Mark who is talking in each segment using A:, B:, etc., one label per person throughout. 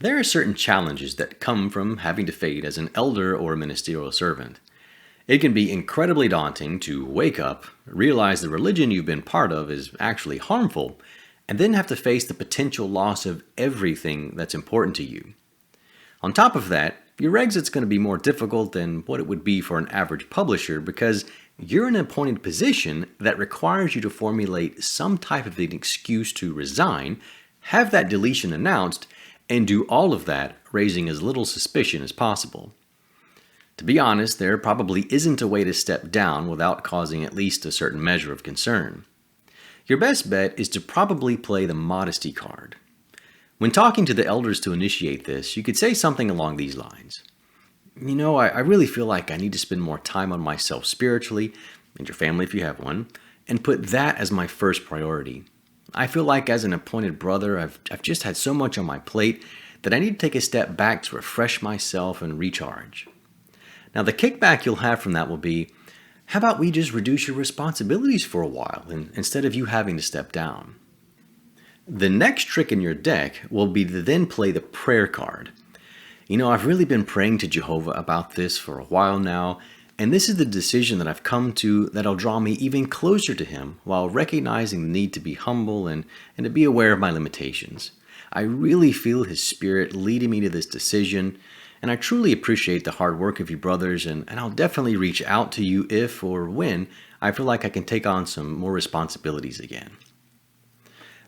A: There are certain challenges that come from having to fade as an elder or a ministerial servant. It can be incredibly daunting to wake up, realize the religion you've been part of is actually harmful, and then have to face the potential loss of everything that's important to you. On top of that, your exit's going to be more difficult than what it would be for an average publisher because you're in an appointed position that requires you to formulate some type of an excuse to resign, have that deletion announced, and do all of that raising as little suspicion as possible. To be honest, there probably isn't a way to step down without causing at least a certain measure of concern. Your best bet is to probably play the modesty card. When talking to the elders to initiate this, you could say something along these lines. I really feel like I need to spend more time on myself spiritually, and your family if you have one, and put that as my first priority. I feel like as an appointed brother, I've just had so much on my plate that I need to take a step back to refresh myself and recharge. Now, the kickback you'll have from that will be, how about we just reduce your responsibilities for a while instead of you having to step down? The next trick in your deck will be to then play the prayer card. I've really been praying to Jehovah about this for a while now, and this is the decision that I've come to that'll draw me even closer to Him while recognizing the need to be humble and to be aware of my limitations. I really feel His Spirit leading me to this decision, and I truly appreciate the hard work of you brothers, and I'll definitely reach out to you if or when I feel like I can take on some more responsibilities again.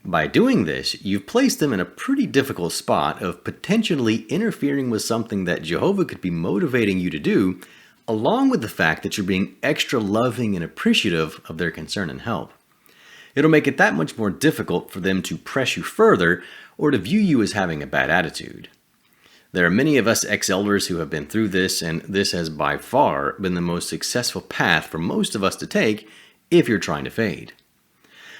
A: By doing this, you've placed them in a pretty difficult spot of potentially interfering with something that Jehovah could be motivating you to do, along with the fact that you're being extra loving and appreciative of their concern and help. It'll make it that much more difficult for them to press you further or to view you as having a bad attitude. There are many of us ex-elders who have been through this, and this has by far been the most successful path for most of us to take if you're trying to fade.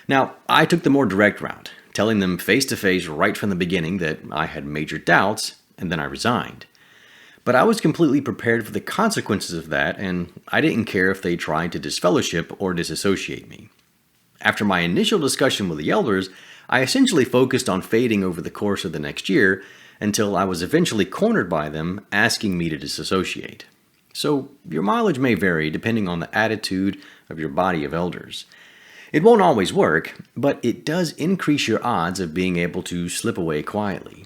A: Now, I took the more direct route, telling them face-to-face right from the beginning that I had major doubts, and then I resigned. But I was completely prepared for the consequences of that, and I didn't care if they tried to disfellowship or disassociate me. After my initial discussion with the elders, I essentially focused on fading over the course of the next year until I was eventually cornered by them asking me to disassociate. So your mileage may vary depending on the attitude of your body of elders. It won't always work, but it does increase your odds of being able to slip away quietly.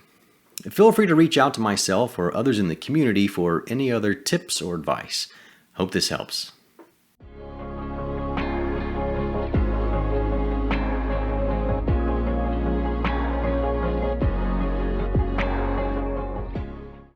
A: Feel free to reach out to myself or others in the community for any other tips or advice. Hope this helps.